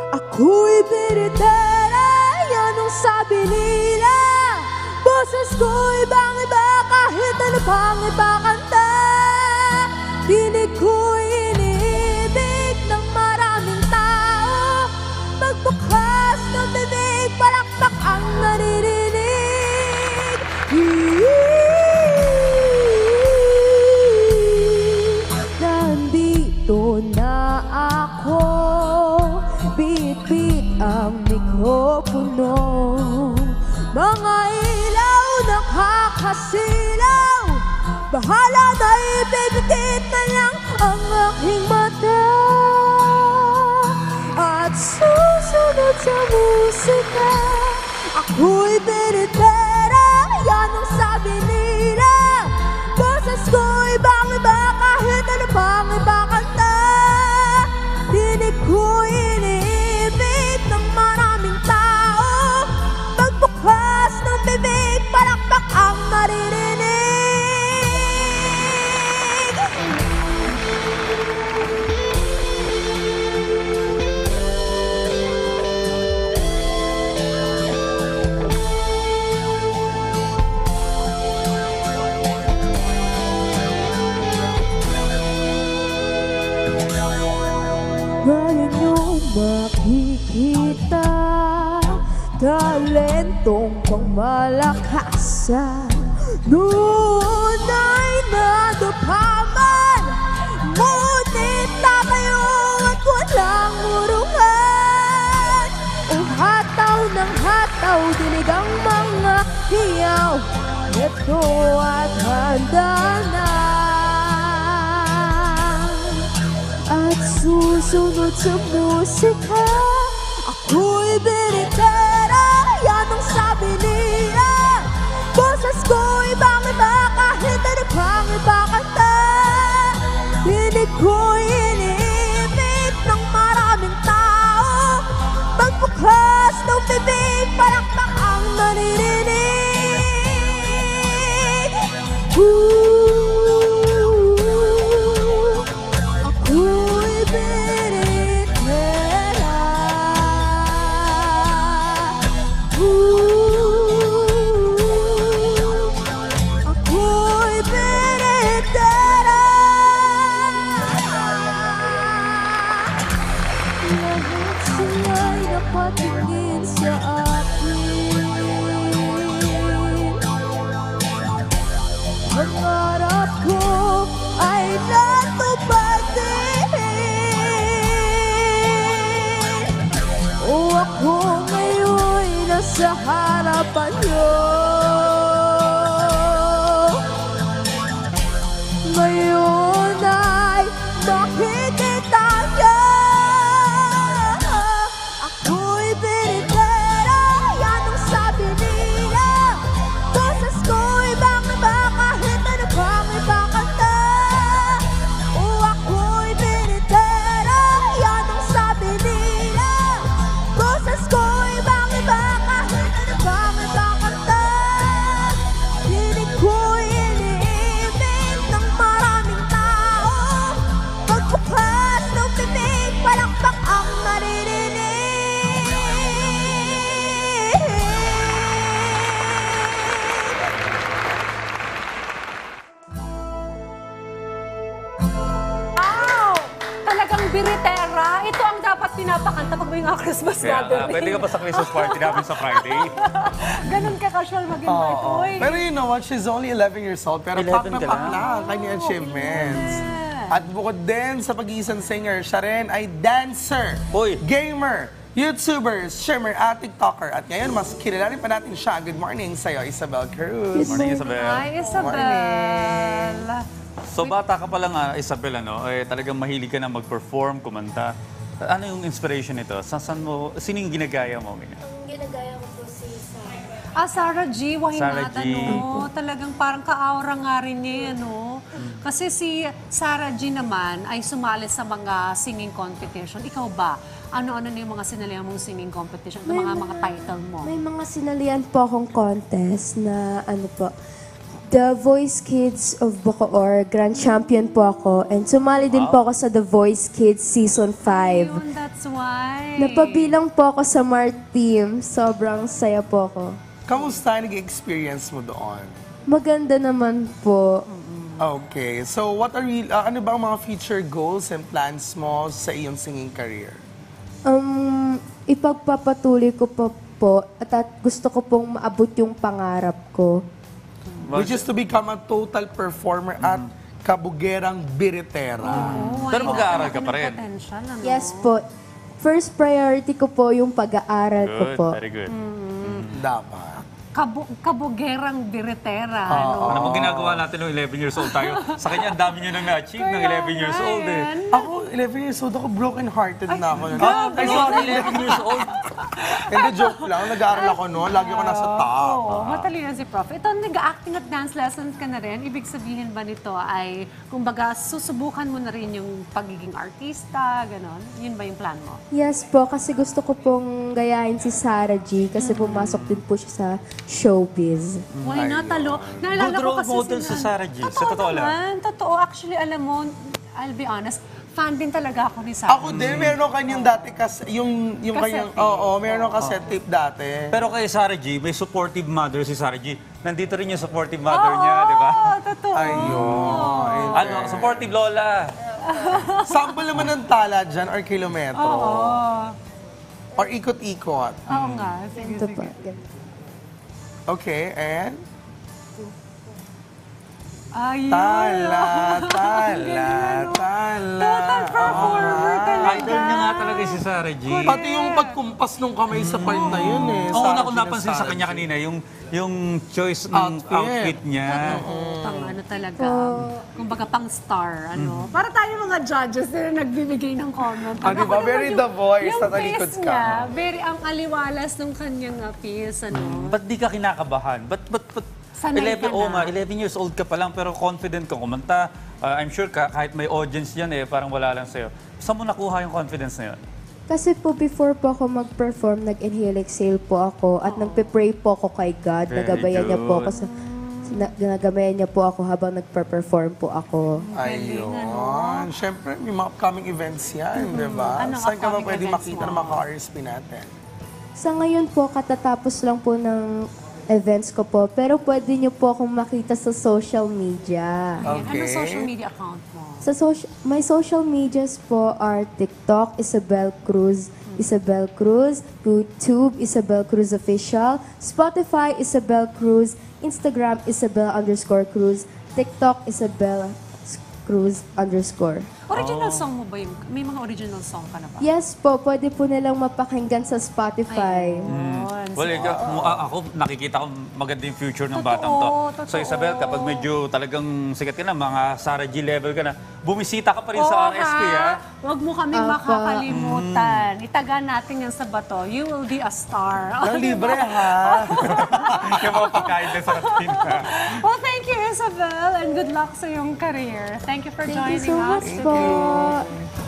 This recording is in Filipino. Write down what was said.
Ako'y biritera, yan ang sabi nila. Boses ko'y bang-iba kahit ano pang ipakanta. Tinig ko'y iniibig ng maraming tao. Magbukas ng bibig, palakpak ang naririnig. Nandito na ako, bit-bit ang mikropono. Mga ilaw nakakasilaw, bahala na ibibigit na lang ang aking mata. At susunod sa musika, ako'y biritera, yan ang sabi nila. Boses ko'y bang-iba kahit ano pang ipakanta. Tinig ko'y iniibig ng maraming tao. Magbukas ng bibig, palakpak ang maririnig. Ngayon yung makikita, talentong pangmalakasan. Noon ay nadupaman, ngunit tatayo at walang urungan. O hataw ng hataw, dinig ang mga hiyaw. Ito at handa na. At susunod sa musika, ako'y biritera, yan ang sabi nila. Boses ko'y bang-iba kahit ano pang ipakanta. Tinig ko'y iniibig ng maraming tao. Magbukas ng bibig, palakpak ang naririnig. Ako'y biritera. Ako'y biritera. Lahat sila'y nakatingin sa akin. Pangarap ko ay natupad din. O ako ngayon'y nasa harapan niyo. Ngayon ay makikita niyo. Ako'y biritera, yan ang sabi nila. Boses ko'y bang-iba kahit ano pang ipakanta. O ako'y biritera, yan ang sabi nila. Boses ko'y bang-iba kahit ano pang ipakanta. Tinig ko'y iniibig ng maraming tao. Magbukas ng bibig, palakpak ang naririnig. Wow! Talagang biritera. Ito ang dapat pinapakanta pag may mga Christmas Kaya nga, gathering. pwede ka ba sa Christmas party namin sa Friday? Ganun ka casual mag-invite. Uy. Pero you know what? She's only 11 years old. Pero 11 pak na ka pak lang. na ang kanyang achievements. yeah. At bukod din sa pag-iisang singer, siya rin ay dancer, Uy. gamer, YouTuber, streamer at TikToker. At ngayon, mas kilalanin pa natin siya. Good morning sa'yo, Isabel Cruz. Morning, Isabel. Hi, Isabel. So bata ka pa lang, Isabel, ano, talagang mahilig ka na mag-perform, kumanta. Ano yung inspiration nito? Saan mo, sino yung ginagaya mo? Ganyan? Ginagaya ko po si Sarah. Sarah G, why Sarah not, G. ano? Talagang parang ka-aura nga rin niya, ano? Kasi si Sarah G naman ay sumali sa mga singing competition. Ikaw ba? Ano-ano na yung mga sinalihan mong singing competition? Mga title mo? May mga sinalian po akong contest na ano po, The Voice Kids of Bacoor, Grand Champion po ako. And sumali din po ako sa The Voice Kids Season 5. Yun, that's why. Napabilang po ako sa Mart Team. Sobrang saya po ako. Kamusta nag-experience mo doon? Maganda naman po. Okay. So, what are ano ba ang mga future goals and plans mo sa iyong singing career? Ipagpapatuloy ko pa po at gusto ko pong maabot yung pangarap ko. Which is to become a total performer at kabugerang biritera. Oo, Pero ay, mag-aaral nakalaki ka pa ng rin. potential, ano? Yes po. First priority ko po yung pag-aaral ko Good, po. very good. Dapat. Kabugerang biretera, ano? Ano bang ginagawa natin nung 11 years old tayo? Sa kanya, ang dami nyo nang na-achieve ng 11 years old eh. Ako, 11 years old ako, broken-hearted na ako. Ay, sorry, 11 years old. Hindi, joke lang. Nag-aaral ako noon. Lagi ako nasa top. Oo, matalino si Prof. Ito, nag-acting at dance lessons ka na rin. Ibig sabihin ba nito ay, kumbaga, susubukan mo na rin yung pagiging artista, ganon? Yun ba yung plan mo? Yes po, kasi gusto ko pong gayahin si Sarah G kasi pumasok din po siya sa showbiz. Why not, talo? Naalala Good ko role kasi model si Sarah G. Sa totoo lang. naman, totoo. Actually, alam mo, I'll be honest, fan din talaga ako ni Sarah. Ako din, meron kanyang dati yung kanyang, Cassette tape. meron cassette tape dati. Pero kay Sarah G, may supportive mother si Sarah G. Nandito rin yung supportive mother niya, di ba? Oo, totoo. Ayun. Ano, supportive lola. Sample naman ng tala dyan or kilometro. Oo. Or ikot-ikot. Oo nga. Sige, Ito sige. po. Ganun. Okay, and? Ayun. Tala, Total tala. performer talaga. Idol niya nga talaga si Sarah G. Pati yung pagkumpas ng kamay sa part na yun eh. Oo, Sarah una ko G na napansin sa Sarah kanya G. kanina, yung choice ng Outfit. outfit niya. Pang ano talaga. Kumbaga pang star. Ano. Para tayo mga judges na nagbibigay ng comment. Ah, diba? Ako Very naman The Voice, yung tatalikod face ka. niya, very ang aliwalas ng kanyang piece. Ano. Ba't di ka kinakabahan? Ba't Sanay ka 11, oo na. nga, 11 years old ka pa lang pero confident ka kumanta. I'm sure kahit may audience yan parang wala lang sa'yo. Saan mo nakuha yung confidence na yun? Kasi po, before po ako mag-perform, nag-inhale exhale po ako at nagpe-pray po ako kay God. Very Nagabayan niya po good. ako nagabayan niya po ako habang nagpe-perform po ako. Ayun. Siyempre, may mga upcoming events yan, di ba? Anong Saan ka ba upcoming pwede events makita mo? ng mga ka-RSP natin? Sa ngayon po, katatapos lang po ng events ko po. Pero pwede niyo po akong makita sa social media. Ano Okay. social media account mo? My social medias po are TikTok, Isabel Cruz, YouTube, Isabel Cruz Official, Spotify, Isabel Cruz, Instagram, Isabel_Cruz, TikTok, Isabel Cruz_. Original song mo ba yung... May mga original song ka na ba? Yes po, pwede po nilang mapakinggan sa Spotify. Ayun. Well, ako nakikita ko maganda yung future ng Totoo, batang to. totoo. So Isabel, kapag medyo talagang sikat ka na, mga Sarah G level ka na, bumisita ka pa rin Oo, sa RSP ha. Huwag mo kaming makakalimutan. Itaga natin yan sa bato. You will be a star. Ng libre, ha? Yung mga pagkain din sa kantina. Well, thank you, Isabel, and good luck sa iyong career. Thank you for Thank you joining so us much today. po.